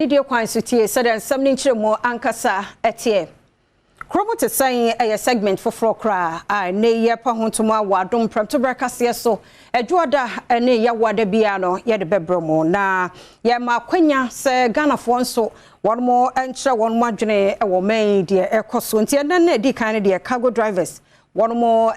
Video quantity said and something more ankasa etie. Kuro Mu Te Sen a segment for Frokra. I ne ye pahuntuma wa Adom Premtobre Kasee so edwoda ne ye wada bia no ye de bebromo na ye ma kwanya se Ghana fo nso one more entre one more adwene e wo man de ekoso nti na di kan de cargo drivers one more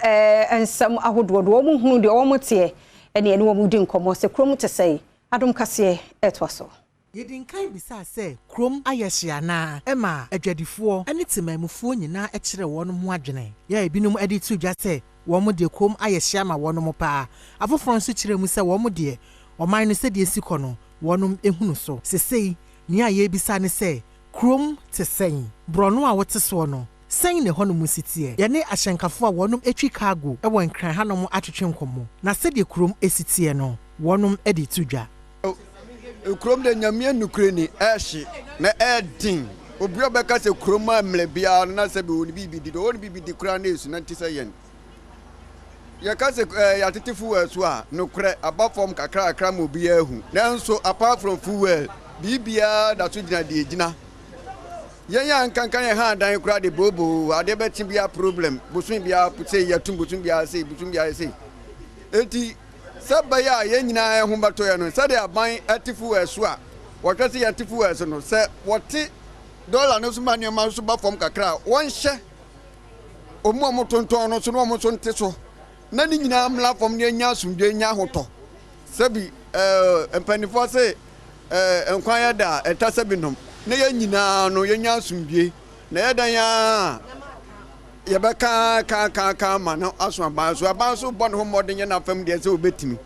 ensam ahododo wo mu hunu de wo mu te ene ene wo mu di nkomo se Kuro Mu Te Sen Adom Kasee etwaso. Yedin kan bisa se krom ayehia na ema adwadifo ene temamufuo nyina ekire wonum ho adwene ya ebinum edi tu dwa se won de krom ayehia ma wonum pa afoforo nso kire mu se won de oman no se de esiko no wonum ehunu so sesei ni aye bisa ne se Kuro Mu Te Sen brono a wote so no sen ne hono mu sitie ye ne ahyenkafo a wonum etwi Caego e won kran hanom atwetwe nkomo na se de krom esitie no wonum edi tu dwa Kuro Mu de nyamie nukure ni ehye na edin obi obeka se Kuro Mu amle bia na se be woni bibidi do woni bibidi kura na esu na ntisa yen ya ka se ya tetifu esu a nukure abafom kakra akra mo bia ehu nanso apart from fuel bibia da so gina de gina yen ya nkankan ye ha dan kura de bobo ade beti bia problem busun bia pute ya tum busun bia se eti sabaya ye nyina ho bato ye no sade aban atifu esu a wotwese ye atifu esu no se wote dollar no so manu ma so ba fom kakra won hye omu tonton no so no omu so nte so na ni nyina amla fom ne nya asumdwe nya hoto sabi empanifo se enkwan ya da etasabi nom na ye nyina no ye nya asumdwe na ye dan ya ye be ka ma no aso aban so bon ho modern ye na fam de se obetimi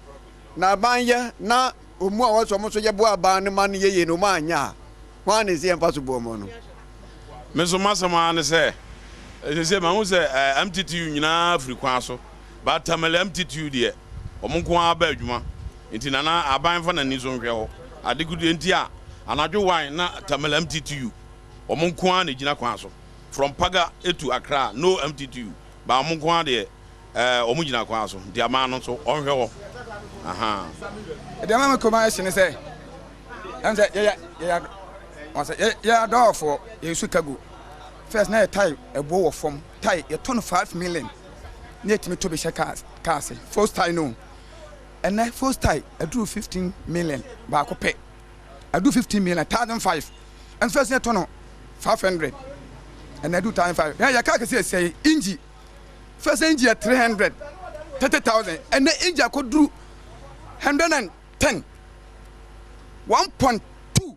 na aban ye na omu a woso mo so ye bo aban ne man ye no ma anya wan ne se emfa so bo mo no me so masama ne se ma hu se MTTU nyina Afrikwan so ba tamale MTTU de omunko aba adwuma nti na aban fa na ni so nhwe ho adegudu enti a anadwo wan na tamale MTTU omunko an gina kwan so from Paga to Accra, no MTTU. But I'm going to Omugina Quaso, the Amano, so on her. Aha. The Amama commercial is a and yeah, door for a Chicago. First night type a bow from tie a 25 million. Net me to be Cassie. First time no. And then first time I drew 15 million back pay. I do 15 million, 1,005. And first net 500. And I do time 5. Yeah, you can't say Inji. First Inji at 330,000. And the Inji could do 110. 1.2.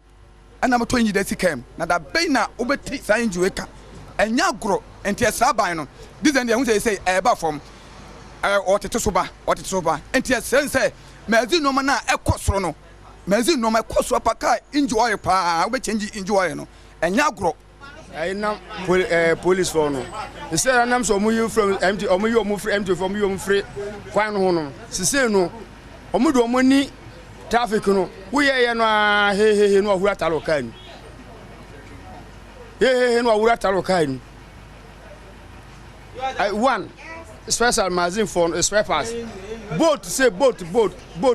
And I'm 20 days he came. Now that Baina Obeti Sainjueka. And Yagro and Tia Sabino. This and the say about from or Tetosoba. And Tia Sense. Mezi no mana a cosrono. Mezi no my cosropaka enjoy pa, which enjoy no. And Yagro. I know police for no. They say I'm so mu from empty or mu free empty from you free kwan ho no. Se say no. Omu do money traffic no. We ye no he no ahura talo kan. He no ahura talo kan. One special magazine for spare parts. Boat say boat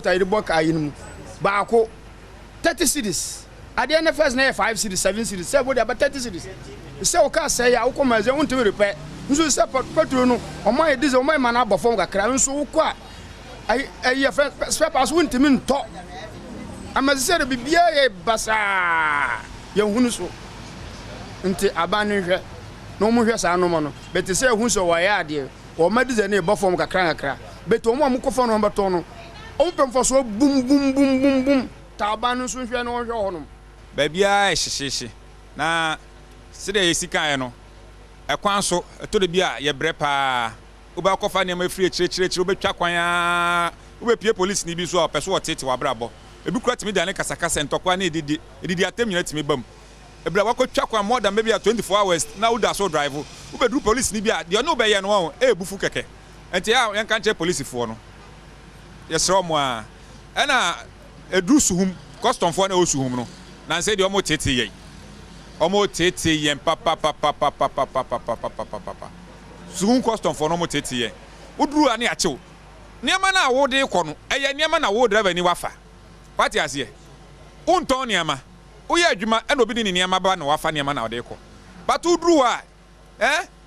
I the book ayinu. Baako 30 cedis. At the end of first night 5 cities, 7 cities, 7 about 30 cities. So can say I come as I want to repair. So support petrol on my diesel my man up from a crown so quiet. I spare pass went to mean talk. I must say to be a bassa young Hunuso until abandon no more yes, I no man. But to say who's so I dear or medicine a buff from a crack. But to one microphone on Batono open for so boom boom boom boom boom. Tabanu so hwe no hwe honum baby a hyehyehye na sede yesika ye no ekwan so to de bia ye bre pa oba kofa ne ma free chire obetwa kwan a obepie police ni bi so opeso otete wabrabo ebi kura timi dane kasakasa ntokwa na edidi atem nyina timi bam ebra wakotwa kwan more than maybe 24 hours na uda so drive obedru police ni bia de no be ye no won ebufu keke enti ya yan kan che police fo no yesro mo a na edru suhum custom for na osuhum no na say de omo tete yen papa suhum custom for no omo tete yen udru ani achew niam na wo de kɔ no eye niam na wo driver ni wafa party ase unton niam woyɛ adwuma ɛna obi ne nneɛma ba na wafa nneɛma na ɔde kɔ but woduru a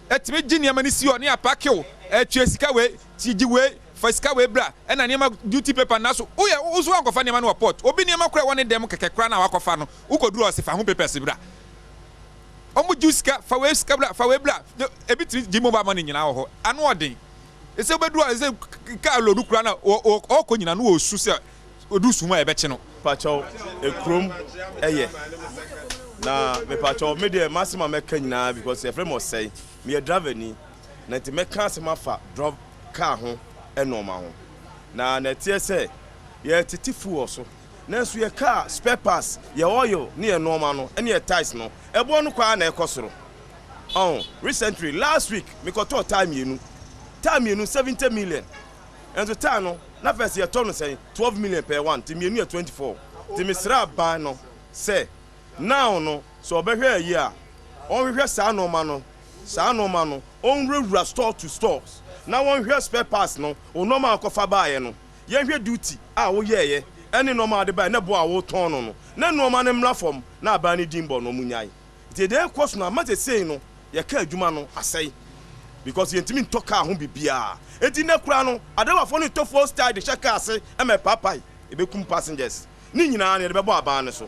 ɛtumi gye nneɛma no si hɔ ne apakew ɛtwe sika wei tigi wei fa sika wei bra ɛna nneɛma duty paper na so woyɛ woso ankɔfa nneɛma no wɔ port obi nneɛma kora wɔne dɛm kɛkɛ kora na wakɔfa no wokɔduru ɔse fa ho papers bra ɔmo ju sika fa wei sika bra fa wei bra ebi tiri gye mobile money nyina wɔ hɔ ano ɔden ɛsɛ wobɛduru a ɛsɛ kaa lodu kora na ɔkɔ nyina no wɔsu sɛ odu suma ɛbɛkye no pacho ekrom ɛyɛ na me pacho me de maximum meka nyina because e frame say me a driver ni na nti meka asema fa drop car ho enoma ho na tie say ye titifu so na so ye car spare parts ye oil ni enoma no ene ye tires no ebo no kwa na ekosoro recently last week me got time yenu 70 million and the time no na first ye turn say 12 million per one ti me 24 ti me sra ban no say now no so obehwe ayi a onhwehwe saa no ma no onwura store to stores na onhwehwe spare parts no onoma akofa baaye no yenhwe duty a wo yeye ene normal de baaye na bo a wo ton no na normal ne mla fom na aba ne dimbo no munyai ti de cost na mate sei no ye ka adwuma no asai because yentimi ntoka ho bibia enti na kura no adawafo no to full style de shaka ase e me papai e be kum passengers ni nyina na de bebo aba ne so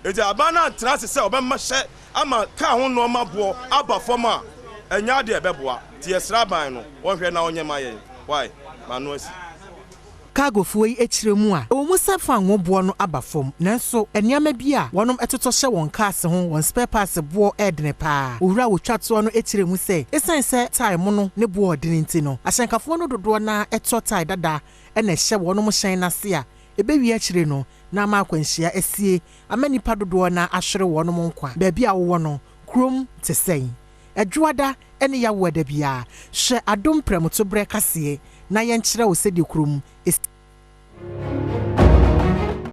eti aba na trase se obemma hye ama ka ho no ma bo aba fom a enya de ebeboa ti esra ban no wonhwe na onyema yen why manu asi Caego fuoi echiremu a o mu safa nwobo no aba fom nanso eniama bi a wonom etoto hye won cars ho won spare parts bo edne pa owura wo twato no echiremu se esan se time no ne bo odine nti no ahyenkafo no dodo na eto tai dada ena hye wonom hyen na se a ebewi achire no na ma akwanhia esie amanipa dodo na ahwere wonom nkwa ba bia wo no Kuro Mu Te Sen adwuada ene ya wo da bia hye Adom Premtobre Kasee na yenkyere wo se de Kuro Mu